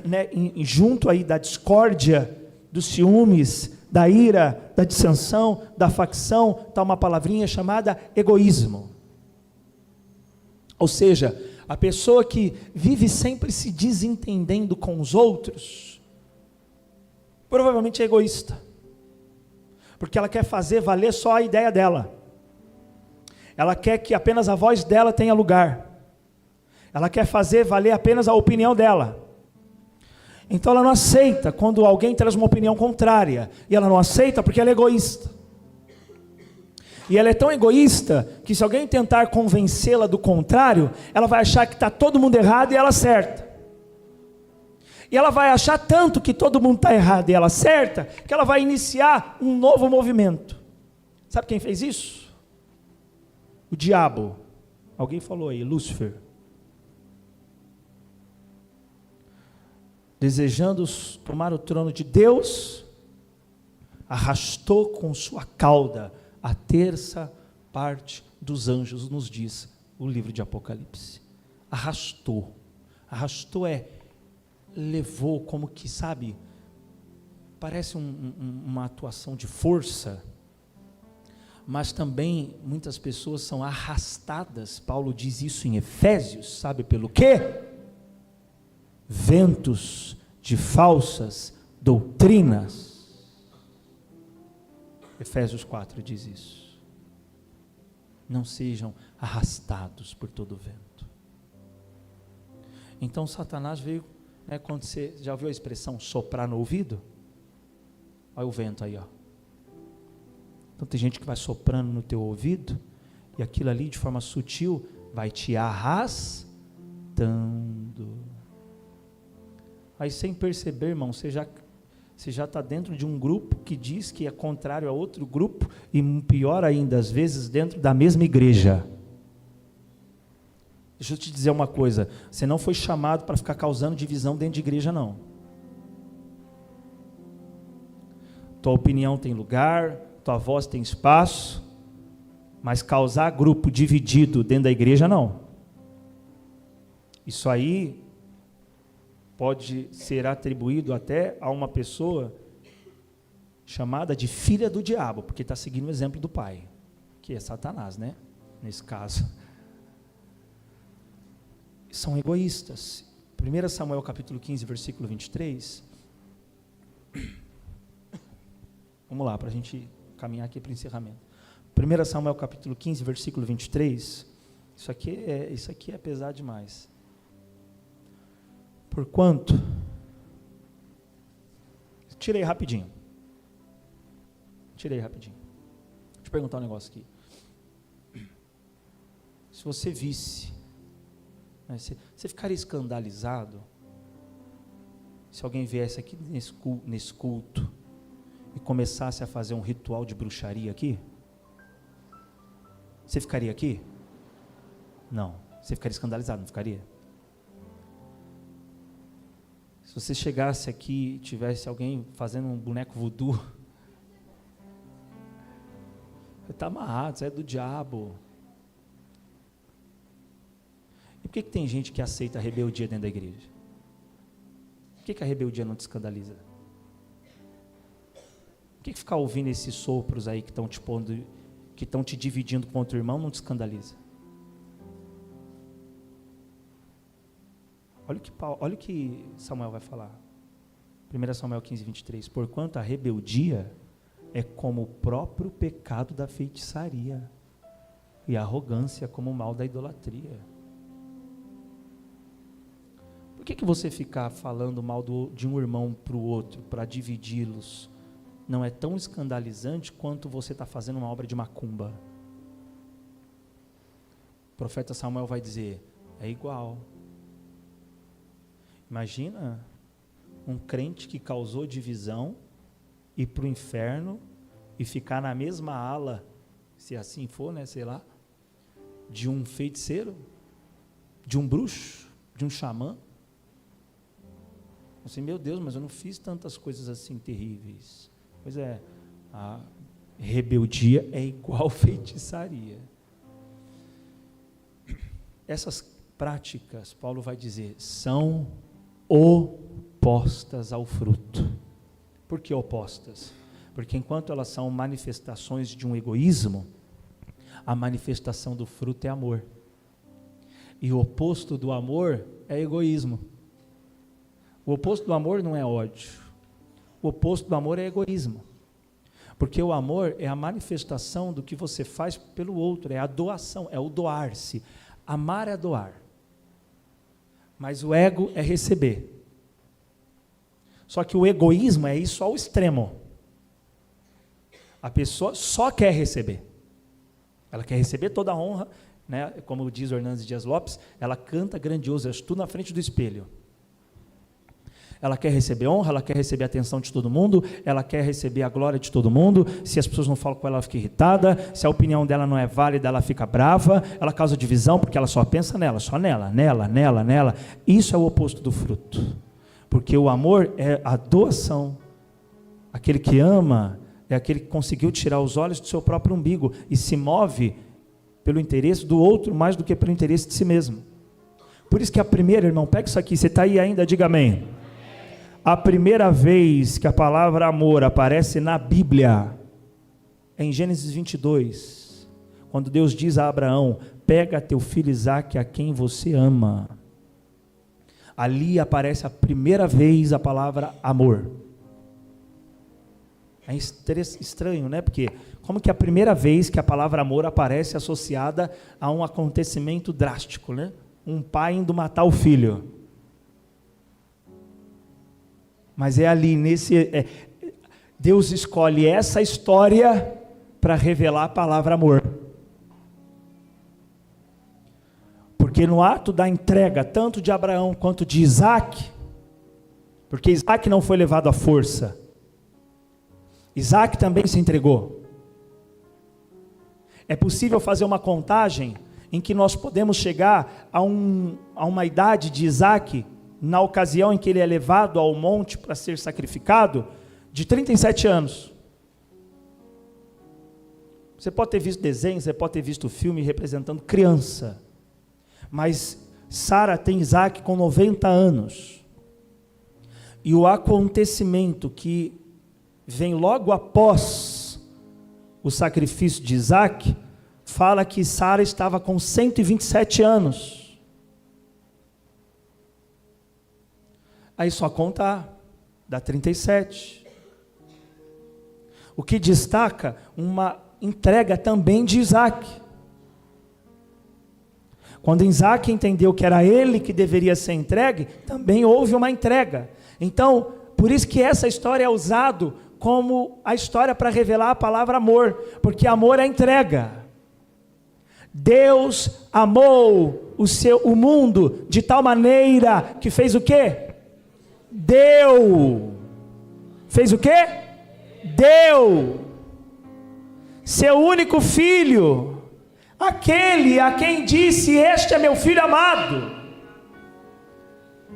né, junto aí da discórdia, dos ciúmes, da ira, da dissensão, da facção, está uma palavrinha chamada egoísmo. Ou seja, a pessoa que vive sempre se desentendendo com os outros, provavelmente é egoísta, porque ela quer fazer valer só a ideia dela, ela quer que apenas a voz dela tenha lugar, ela quer fazer valer apenas a opinião dela. Então ela não aceita quando alguém traz uma opinião contrária, e ela não aceita porque ela é egoísta. E ela é tão egoísta que se alguém tentar convencê-la do contrário, ela vai achar que está todo mundo errado e ela certa. E ela vai achar tanto que todo mundo está errado e ela certa, que ela vai iniciar um novo movimento. Sabe quem fez isso? O diabo. Alguém falou aí, Lúcifer. Desejando tomar o trono de Deus, arrastou com sua cauda a terça parte dos anjos, nos diz o livro de Apocalipse. Arrastou levou, como que, sabe, parece uma atuação de força, mas também muitas pessoas são arrastadas, Paulo diz isso em Efésios, sabe pelo quê? Ventos de falsas doutrinas. Efésios 4 diz isso. Não sejam arrastados por todo o vento. Então Satanás veio, né, quando você já ouviu a expressão soprar no ouvido? Olha o vento aí, ó. Então tem gente que vai soprando no teu ouvido, e aquilo ali de forma sutil vai te arrastando. Aí sem perceber, irmão, você já está dentro de um grupo que diz que é contrário a outro grupo, e pior ainda, às vezes dentro da mesma igreja. Deixa eu te dizer uma coisa, você não foi chamado para ficar causando divisão dentro de igreja, não. Tua opinião tem lugar, tua voz tem espaço, mas causar grupo dividido dentro da igreja, não. Isso aí pode ser atribuído até a uma pessoa chamada de filha do diabo, porque está seguindo o exemplo do pai, que é Satanás, né? Nesse caso. São egoístas. 1 Samuel capítulo 15, versículo 23. Vamos lá, para a gente caminhar aqui para o encerramento. 1 Samuel capítulo 15, versículo 23. Isso aqui é pesado demais. Porquanto, tirei rapidinho. Deixa eu perguntar um negócio aqui. Se você visse, né, você ficaria escandalizado se alguém viesse aqui nesse culto e começasse a fazer um ritual de bruxaria aqui? Você ficaria aqui? Não. Você ficaria escandalizado, não ficaria? Se você chegasse aqui e tivesse alguém fazendo um boneco voodoo, você está amarrado, você é do diabo. E por que tem gente que aceita a rebeldia dentro da igreja? Por que a rebeldia não te escandaliza? Por que ficar ouvindo esses sopros aí que estão te pondo, que estão te dividindo contra o irmão, não te escandaliza? Olha o que Samuel vai falar. 1 Samuel 15, 23. Porquanto a rebeldia é como o próprio pecado da feitiçaria, e a arrogância como o mal da idolatria. Por que você ficar falando mal de um irmão para o outro, para dividi-los, não é tão escandalizante quanto você está fazendo uma obra de macumba? O profeta Samuel vai dizer, é igual. Imagina um crente que causou divisão ir para o inferno e ficar na mesma ala, se assim for, né, sei lá, de um feiticeiro, de um bruxo, de um xamã. Assim, meu Deus, mas eu não fiz tantas coisas assim terríveis. Pois é, a rebeldia é igual feitiçaria. Essas práticas, Paulo vai dizer, são opostas ao fruto. Por que opostas? Porque enquanto elas são manifestações de um egoísmo, a manifestação do fruto é amor. E o oposto do amor é egoísmo. O oposto do amor não é ódio. O oposto do amor é egoísmo. Porque o amor é a manifestação do que você faz pelo outro, é a doação, é o doar-se. Amar é doar. Mas o ego é receber. Só que o egoísmo é isso ao extremo. A pessoa só quer receber. Ela quer receber toda a honra, né? Como diz o Hernandes Dias Lopes, ela canta grandioso, tu na frente do espelho. Ela quer receber honra, ela quer receber a atenção de todo mundo, ela quer receber a glória de todo mundo. Se as pessoas não falam com ela, ela fica irritada. Se a opinião dela não é válida, ela fica brava. Ela causa divisão porque ela só pensa nela, só nela. Isso é o oposto do fruto. Porque o amor é a doação. Aquele que ama é aquele que conseguiu tirar os olhos do seu próprio umbigo e se move pelo interesse do outro mais do que pelo interesse de si mesmo. Por isso que a primeira, irmão, pega isso aqui, você está aí ainda, diga amém. A primeira vez que a palavra amor aparece na Bíblia é em Gênesis 22, quando Deus diz a Abraão, pega teu filho Isaque a quem você ama. Ali aparece a primeira vez a palavra amor. É estranho, né? Porque como que é a primeira vez que a palavra amor aparece associada a um acontecimento drástico, né? Um pai indo matar o filho. Mas é ali, Deus escolhe essa história para revelar a palavra amor. Porque no ato da entrega, tanto de Abraão quanto de Isaque, porque Isaque não foi levado à força, Isaque também se entregou. É possível fazer uma contagem em que nós podemos chegar a uma idade de Isaque, na ocasião em que ele é levado ao monte para ser sacrificado, de 37 anos. Você pode ter visto desenho, você pode ter visto filme representando criança, mas Sara tem Isaque com 90 anos, e o acontecimento que vem logo após o sacrifício de Isaque, fala que Sara estava com 127 anos, aí só conta dá 37, o que destaca uma entrega também de Isaque. Quando Isaque entendeu que era ele que deveria ser entregue, também houve uma entrega. Então, por isso que essa história é usada como a história para revelar a palavra amor, porque amor é entrega. Deus amou o mundo de tal maneira que fez o quê? Fez o quê? Deu seu único filho, aquele a quem disse, este é meu filho amado.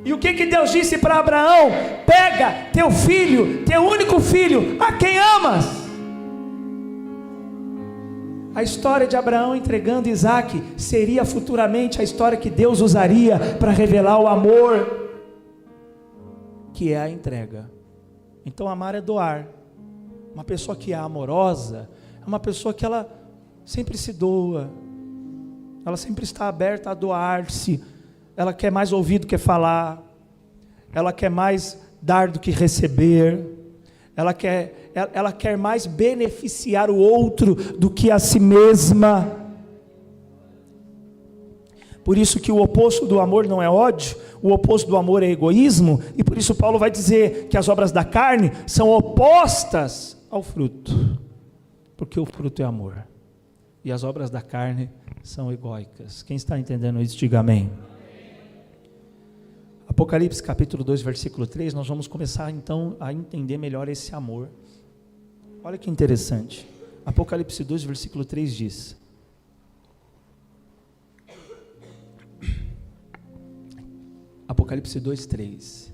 E o que Deus disse para Abraão? Pega teu filho, teu único filho, a quem amas. A história de Abraão entregando Isaque seria futuramente a história que Deus usaria para revelar o amor, que é a entrega. Então amar é doar. Uma pessoa que é amorosa é uma pessoa que ela sempre se doa, ela sempre está aberta a doar-se, ela quer mais ouvir do que falar, ela quer mais dar do que receber, ela quer mais beneficiar o outro do que a si mesma. Por isso que o oposto do amor não é ódio, o oposto do amor é egoísmo, e por isso Paulo vai dizer que as obras da carne são opostas ao fruto, porque o fruto é amor, e as obras da carne são egóicas. Quem está entendendo isso, diga amém. Apocalipse capítulo 2, versículo 3, nós vamos começar então a entender melhor esse amor. Olha que interessante, Apocalipse 2, versículo 3 diz: Apocalipse 2, 3: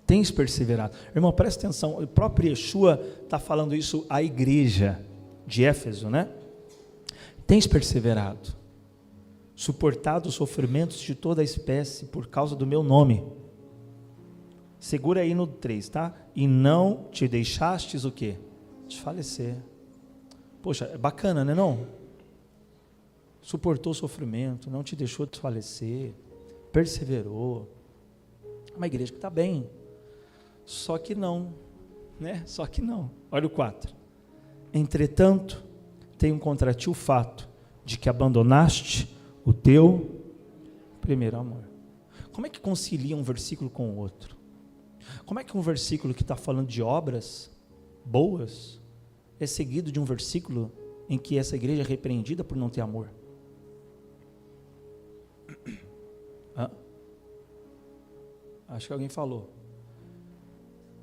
tens perseverado. Irmão, presta atenção, o próprio Yeshua está falando isso à igreja de Éfeso, né? Tens perseverado. suportado os sofrimentos de toda a espécie por causa do meu nome. Segura aí no 3, tá? E não te deixastes o quê? Desfalecer. Poxa, é bacana, né não? Suportou o sofrimento, não te deixou desfalecer, perseverou. Uma igreja que está bem. Só que não, né? Só que não. Olha o 4. Entretanto, tenho contra ti o fato de que abandonaste o teu primeiro amor. Como é que concilia um versículo com o outro? Como é que um versículo que está falando de obras boas é seguido de um versículo em que essa igreja é repreendida por não ter amor? Acho que alguém falou.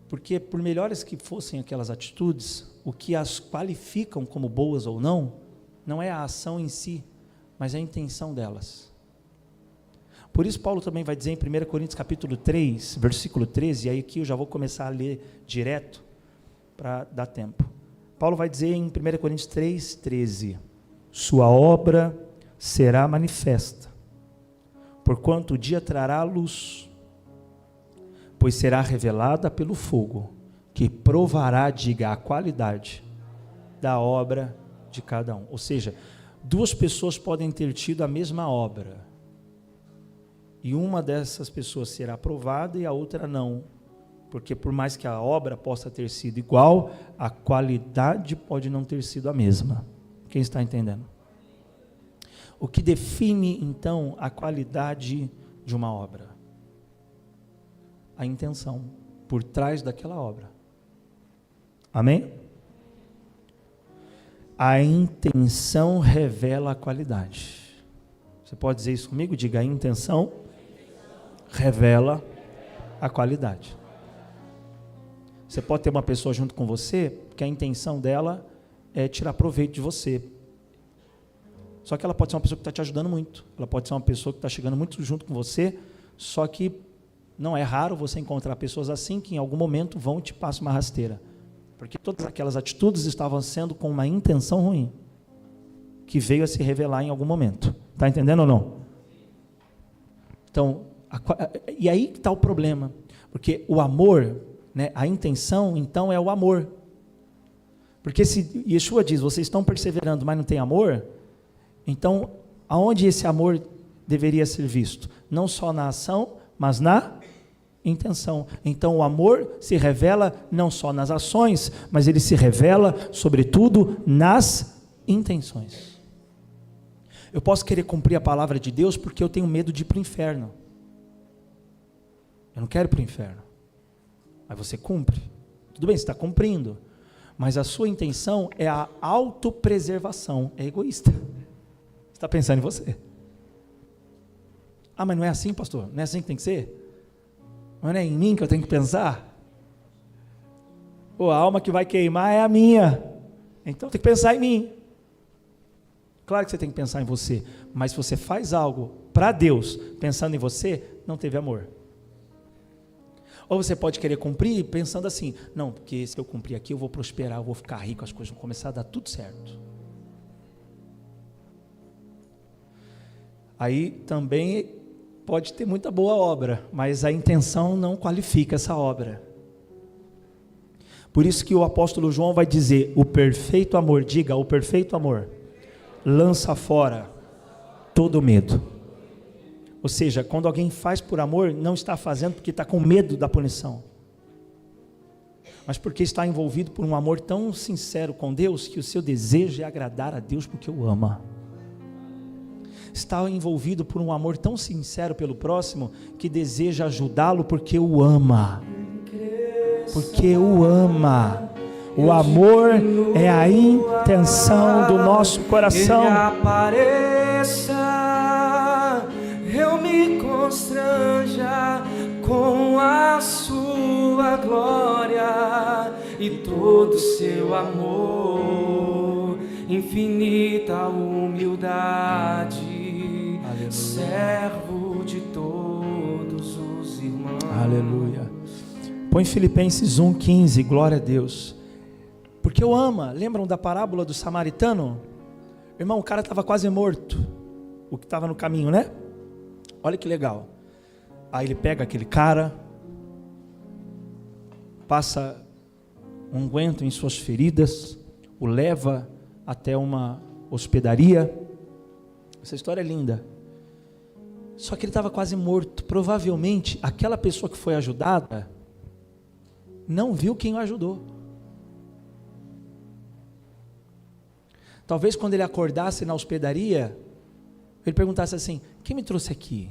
Porque por melhores que fossem aquelas atitudes, o que as qualificam como boas ou não é a ação em si, mas a intenção delas. Por isso Paulo também vai dizer em 1 Coríntios capítulo 3, versículo 13, e aí aqui eu já vou começar a ler direto, para dar tempo. Paulo vai dizer em 1 Coríntios 3, 13, sua obra será manifesta, porquanto o dia trará a luz, pois será revelada pelo fogo, que provará, diga, a qualidade da obra de cada um. Ou seja, duas pessoas podem ter tido a mesma obra, e uma dessas pessoas será aprovada e a outra não, porque por mais que a obra possa ter sido igual, a qualidade pode não ter sido a mesma. Quem está entendendo? O que define então a qualidade de uma obra? A intenção por trás daquela obra. Amém? A intenção revela a qualidade. Você pode dizer isso comigo? Diga, a intenção revela a qualidade. Você pode ter uma pessoa junto com você que a intenção dela é tirar proveito de você. Só que ela pode ser uma pessoa que está te ajudando muito. Ela pode ser uma pessoa que está chegando muito junto com você, só que não é raro você encontrar pessoas assim que em algum momento vão e te passar uma rasteira. Porque todas aquelas atitudes estavam sendo com uma intenção ruim, que veio a se revelar em algum momento. Está entendendo ou não? Então, e aí está o problema. Porque o amor, né, a intenção, então, é o amor. Porque se Yeshua diz, vocês estão perseverando, mas não tem amor, então, aonde esse amor deveria ser visto? Não só na ação, mas na intenção. Então o amor se revela não só nas ações, mas ele se revela sobretudo nas intenções. Eu posso querer cumprir a palavra de Deus porque eu tenho medo de ir para o inferno. Eu não quero ir para o inferno. Mas você cumpre. Tudo bem, você está cumprindo. Mas a sua intenção é a autopreservação. É egoísta. Você está pensando em você. Ah, mas não é assim, pastor? Não é assim que tem que ser? Não é em mim que eu tenho que pensar? Pô, a alma que vai queimar é a minha. Então tem que pensar em mim. Claro que você tem que pensar em você. Mas se você faz algo para Deus, pensando em você, não teve amor. Ou você pode querer cumprir pensando assim, não, porque se eu cumprir aqui eu vou prosperar, eu vou ficar rico, as coisas vão começar a dar tudo certo. Aí também pode ter muita boa obra, mas a intenção não qualifica essa obra. Por isso que o apóstolo João vai dizer, o perfeito amor, diga, o perfeito amor, lança fora todo medo. Ou seja, quando alguém faz por amor, não está fazendo porque está com medo da punição, mas porque está envolvido por um amor tão sincero com Deus, que o seu desejo é agradar a Deus porque o ama. Está envolvido por um amor tão sincero pelo próximo, que deseja ajudá-lo porque o ama. Porque o ama. O amor é a intenção do nosso coração. Eu me constranja com a sua glória e todo seu amor, infinita humildade, aleluia. Servo de todos os irmãos. Aleluia. Põe Filipenses 1,15, glória a Deus. Porque eu ama. Lembram da parábola do samaritano? Irmão, o cara estava quase morto. o que estava no caminho, né? Olha que legal. Aí ele pega aquele cara, passa um unguento em suas feridas, o leva até uma hospedaria. Essa história é linda. Só que ele estava quase morto. Provavelmente aquela pessoa que foi ajudada não viu quem o ajudou. Talvez quando ele acordasse na hospedaria, ele perguntasse assim: quem me trouxe aqui?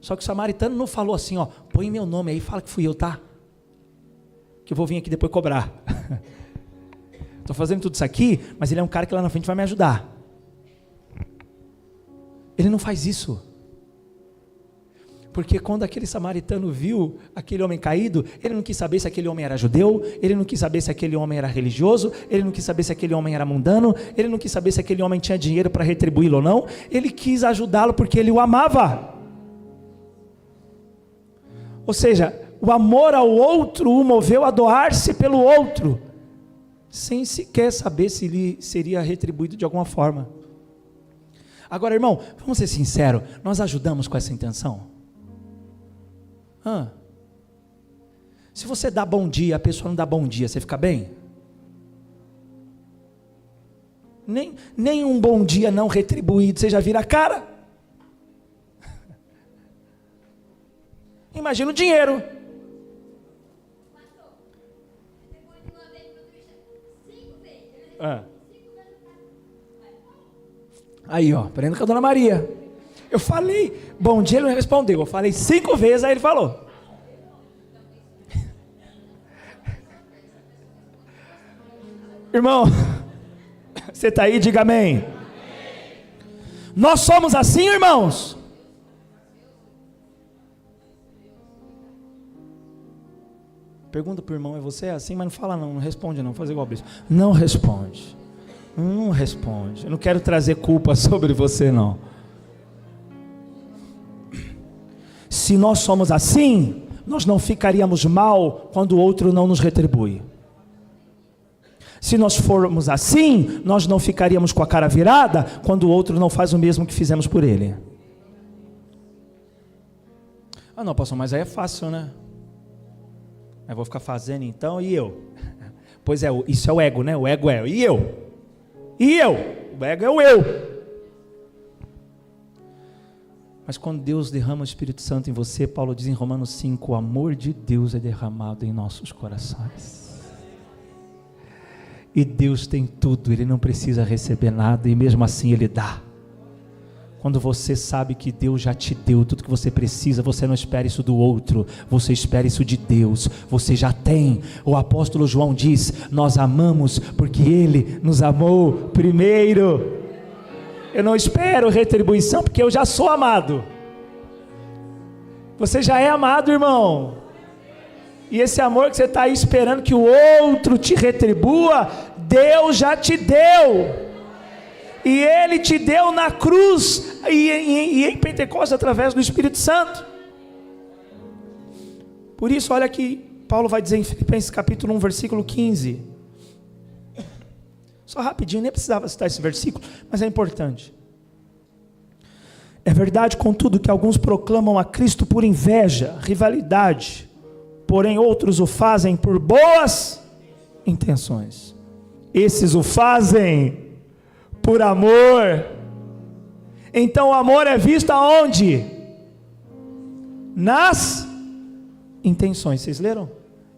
Só que o samaritano não falou assim, ó, põe meu nome aí, fala que fui eu, tá? Que eu vou vir aqui depois cobrar. Estou fazendo tudo isso aqui, mas ele é um cara que lá na frente vai me ajudar. Ele não faz isso. Porque quando aquele samaritano viu aquele homem caído, ele não quis saber se aquele homem era judeu, ele não quis saber se aquele homem era religioso, ele não quis saber se aquele homem era mundano, ele não quis saber se aquele homem tinha dinheiro para retribuí-lo ou não, ele quis ajudá-lo porque ele o amava. Ou seja, o amor ao outro o moveu a doar-se pelo outro, sem sequer saber se ele seria retribuído de alguma forma. Agora, irmão, vamos ser sinceros, nós ajudamos com essa intenção? Se você dá bom dia, a pessoa não dá bom dia, você fica bem? Nem um bom dia não retribuído, você já vira a cara? Imagina o dinheiro. Aí, ó, aprenda com a Dona Maria. Eu falei, bom dia, ele não respondeu. Eu falei 5 vezes, aí ele falou. Irmão, você está aí, diga amém. Nós somos assim, irmãos? Pergunta para o irmão, você é assim? Mas não fala não responde não, faz igual a bispo. Não responde. Não responde. Eu não quero trazer culpa sobre você não. Se nós somos assim, nós não ficaríamos mal quando o outro não nos retribui. Se nós formos assim, nós não ficaríamos com a cara virada quando o outro não faz o mesmo que fizemos por ele. Ah não, pastor, mas aí é fácil, né? Eu vou ficar fazendo então, e eu? Pois é, isso é o ego, né? O ego é, e eu? E eu? O ego é o eu. Mas quando Deus derrama o Espírito Santo em você, Paulo diz em Romanos 5, o amor de Deus é derramado em nossos corações. E Deus tem tudo, Ele não precisa receber nada, e mesmo assim Ele dá. Quando você sabe que Deus já te deu tudo que você precisa, você não espera isso do outro, você espera isso de Deus, você já tem. O apóstolo João diz, nós amamos porque Ele nos amou primeiro. Eu não espero retribuição porque eu já sou amado. Você já é amado, irmão. E esse amor que você está aí esperando que o outro te retribua, Deus já te deu. E Ele te deu na cruz e em Pentecostes através do Espírito Santo. Por isso, olha que Paulo vai dizer em Filipenses capítulo 1, versículo 15. Só rapidinho, nem precisava citar esse versículo, mas é importante. É verdade, contudo, que alguns proclamam a Cristo por inveja, rivalidade, porém outros o fazem por boas intenções. Esses o fazem por amor. Então o amor é visto aonde? Nas intenções. Vocês leram?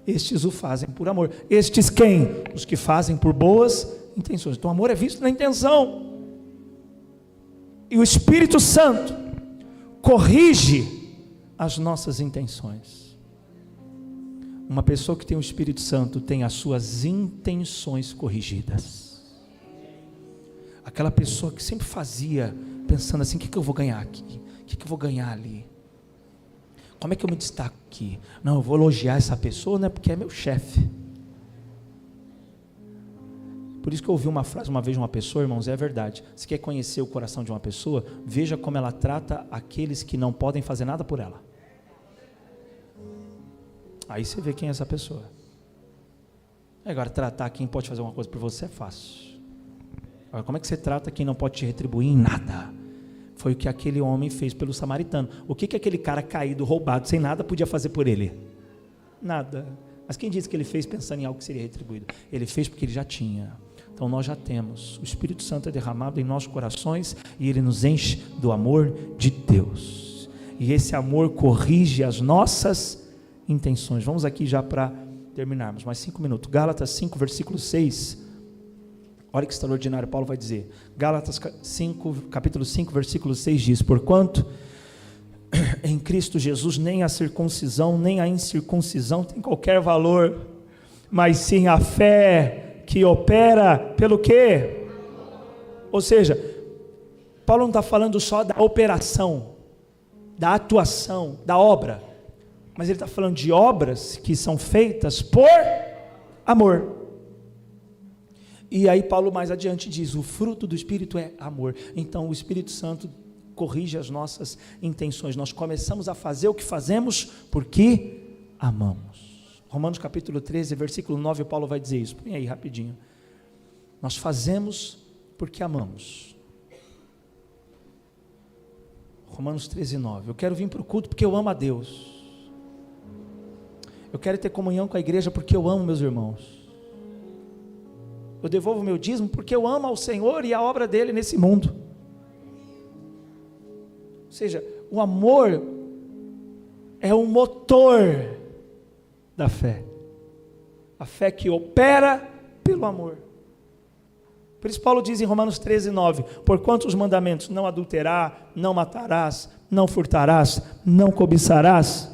Estes o fazem por amor. Estes quem? Os que fazem por boas intenções. Então o amor é visto na intenção. E o Espírito Santo corrige as nossas intenções. Uma pessoa que tem o Espírito Santo tem as suas intenções corrigidas. Aquela pessoa que sempre fazia, pensando assim, o que eu vou ganhar aqui? O que eu vou ganhar ali? Como é que eu me destaco aqui? Não, eu vou elogiar essa pessoa, né, porque é meu chefe. Por isso que eu ouvi uma frase uma vez de uma pessoa, irmãos, é verdade. Se quer conhecer o coração de uma pessoa, veja como ela trata aqueles que não podem fazer nada por ela. Aí você vê quem é essa pessoa. Agora, tratar quem pode fazer alguma coisa por você é fácil. Agora, como é que você trata quem não pode te retribuir em nada? Foi o que aquele homem fez pelo samaritano. O que aquele cara caído, roubado, sem nada, podia fazer por ele? Nada. Mas quem disse que ele fez pensando em algo que seria retribuído? Ele fez porque ele já tinha. Então nós já temos. O Espírito Santo é derramado em nossos corações e ele nos enche do amor de Deus. E esse amor corrige as nossas intenções. Vamos aqui já para terminarmos, mais 5 minutos. Gálatas 5, versículo 6. Olha que extraordinário Paulo vai dizer. Gálatas 5, capítulo 5, versículo 6 diz: porquanto em Cristo Jesus nem a circuncisão nem a incircuncisão tem qualquer valor, mas sim a fé que opera pelo quê? Ou seja, Paulo não está falando só da operação, da atuação, da obra, mas ele está falando de obras que são feitas por amor. E aí Paulo mais adiante diz, o fruto do Espírito é amor. Então o Espírito Santo corrige as nossas intenções. Nós começamos a fazer o que fazemos porque amamos. Romanos capítulo 13, versículo 9, Paulo vai dizer isso. Põe aí rapidinho. Nós fazemos porque amamos. Romanos 13, 9. Eu quero vir para o culto porque eu amo a Deus. Eu quero ter comunhão com a igreja porque eu amo meus irmãos. Eu devolvo o meu dízimo porque eu amo ao Senhor e a obra dele nesse mundo. Ou seja, o amor é o motor da fé. A fé que opera pelo amor. Por isso Paulo diz em Romanos 13, 9, porquanto os mandamentos, não adulterar, não matarás, não furtarás, não cobiçarás,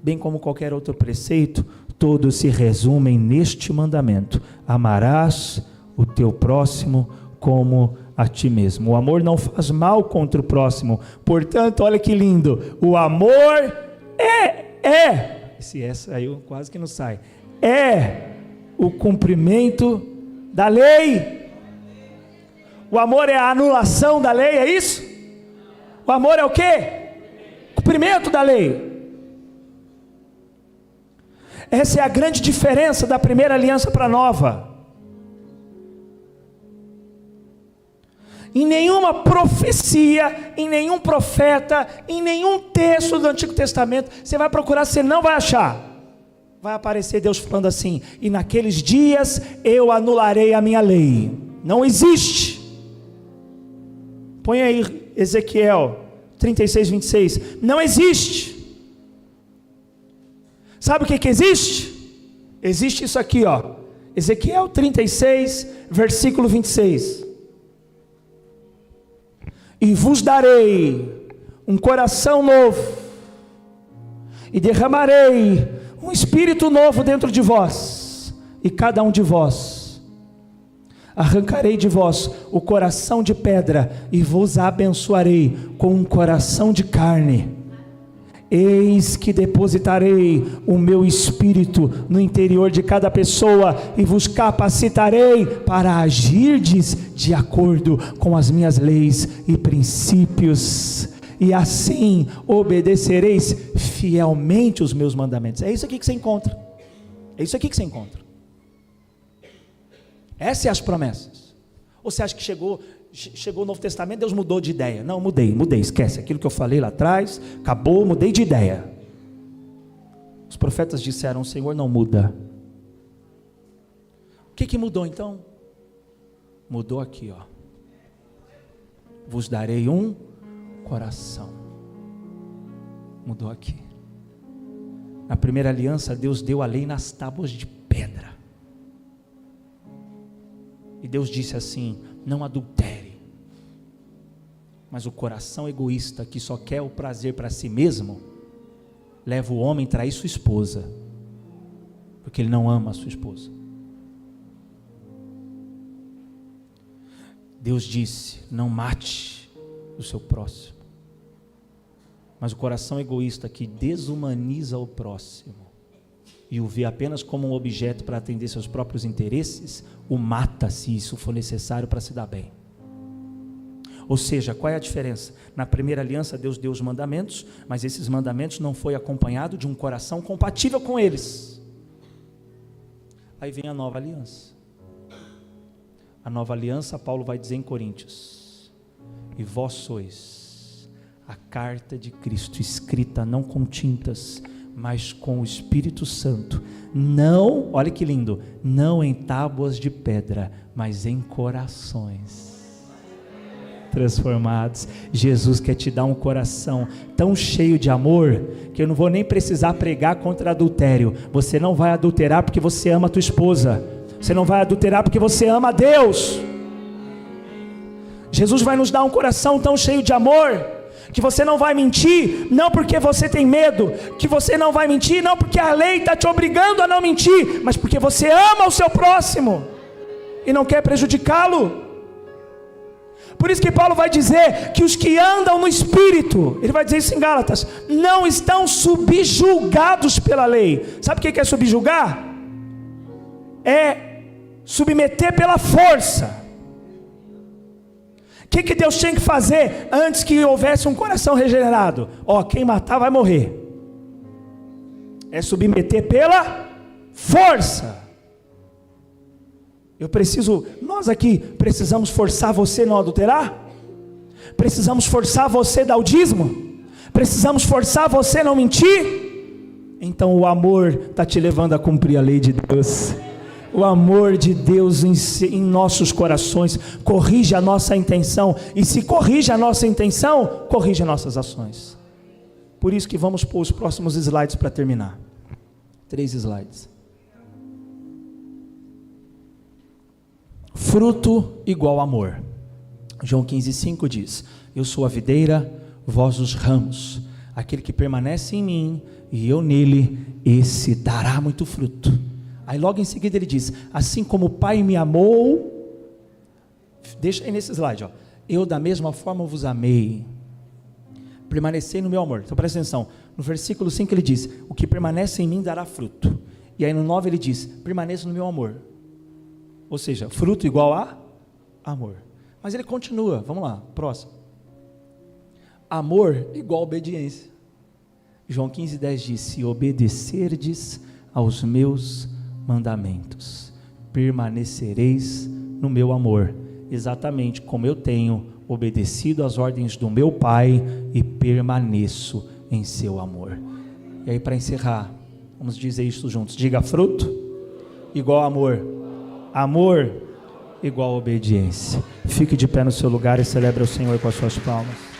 bem como qualquer outro preceito, todos se resumem neste mandamento: amarás o teu próximo como a ti mesmo. O amor não faz mal contra o próximo. Portanto, olha que lindo, o amor essa aí quase que não sai, é o cumprimento da lei. O amor é a anulação da lei, é isso? O amor é o quê? Cumprimento da lei. Essa é a grande diferença da primeira aliança para a nova. Em nenhuma profecia, em nenhum profeta, em nenhum texto do Antigo Testamento, você vai procurar, você não vai achar. Vai aparecer Deus falando assim: e naqueles dias eu anularei a minha lei. Não existe. Põe aí Ezequiel 36, 26. Não existe. Sabe o que existe? Existe isso aqui, ó. Ezequiel 36, versículo 26. E vos darei um coração novo, e derramarei um espírito novo dentro de vós, e cada um de vós arrancarei de vós o coração de pedra, e vos abençoarei com um coração de carne. Eis que depositarei o meu espírito no interior de cada pessoa, e vos capacitarei para agirdes de acordo com as minhas leis e princípios, e assim obedecereis fielmente os meus mandamentos. É isso aqui que você encontra. É isso aqui que você encontra. Essas são as promessas. Ou você acha que chegou o Novo Testamento, Deus mudou de ideia? Não, mudei, esquece aquilo que eu falei lá atrás, acabou, mudei de ideia. Os profetas disseram: o Senhor não muda. O que mudou então? Mudou aqui, ó. Vos darei um coração. Mudou aqui. Na primeira aliança, Deus deu a lei nas tábuas de pedra. E Deus disse assim: não adultere. Mas o coração egoísta, que só quer o prazer para si mesmo, leva o homem a trair sua esposa, porque ele não ama a sua esposa. Deus disse: não mate o seu próximo. Mas o coração egoísta, que desumaniza o próximo e o vê apenas como um objeto para atender seus próprios interesses, o mata se isso for necessário para se dar bem. Ou seja, qual é a diferença? Na primeira aliança Deus deu os mandamentos, mas esses mandamentos não foi acompanhado de um coração compatível com eles. Aí vem a nova aliança. A nova aliança, Paulo vai dizer em Coríntios, E vós sois a carta de Cristo, escrita não com tintas, mas com o Espírito Santo, não, olha que lindo, não em tábuas de pedra, mas em corações transformados. Jesus quer te dar um coração tão cheio de amor, que eu não vou nem precisar pregar contra adultério. Você não vai adulterar porque você ama a tua esposa, você não vai adulterar porque você ama a Deus. Jesus vai nos dar um coração tão cheio de amor, que você não vai mentir, não porque você tem medo, que você não vai mentir, não porque a lei está te obrigando a não mentir, mas porque você ama o seu próximo, e não quer prejudicá-lo. Por isso que Paulo vai dizer, que os que andam no Espírito, ele vai dizer isso em Gálatas, não estão subjugados pela lei. Sabe o que é subjugar? É submeter pela força. O que Deus tinha que fazer antes que houvesse um coração regenerado? Quem matar vai morrer. É submeter pela força. Nós aqui precisamos forçar você a não adulterar? Precisamos forçar você a dar o dízimo? Precisamos forçar você a não mentir? Então o amor está te levando a cumprir a lei de Deus. O amor de Deus em nossos corações corrige a nossa intenção, e se corrige a nossa intenção, corrige as nossas ações. Por isso que vamos pôr os próximos slides para terminar. 3 slides. Fruto igual amor. João 15,5 diz: eu sou a videira, vós os ramos. Aquele que permanece em mim e eu nele, esse dará muito fruto. Aí logo em seguida ele diz: assim como o Pai me amou, deixa aí nesse slide, eu da mesma forma vos amei, permanecei no meu amor. Então presta atenção, no versículo 5 ele diz: o que permanece em mim dará fruto. E aí no 9 ele diz: permaneça no meu amor. Ou seja, fruto igual a amor. Mas ele continua, vamos lá, próximo. Amor igual a obediência. João 15,10 diz: se obedecerdes aos meus mandamentos, permanecereis no meu amor, exatamente como eu tenho obedecido às ordens do meu Pai e permaneço em seu amor. E aí, para encerrar, vamos dizer isso juntos. Diga: fruto igual amor, amor igual obediência. Fique de pé no seu lugar e celebre o Senhor com as suas palmas.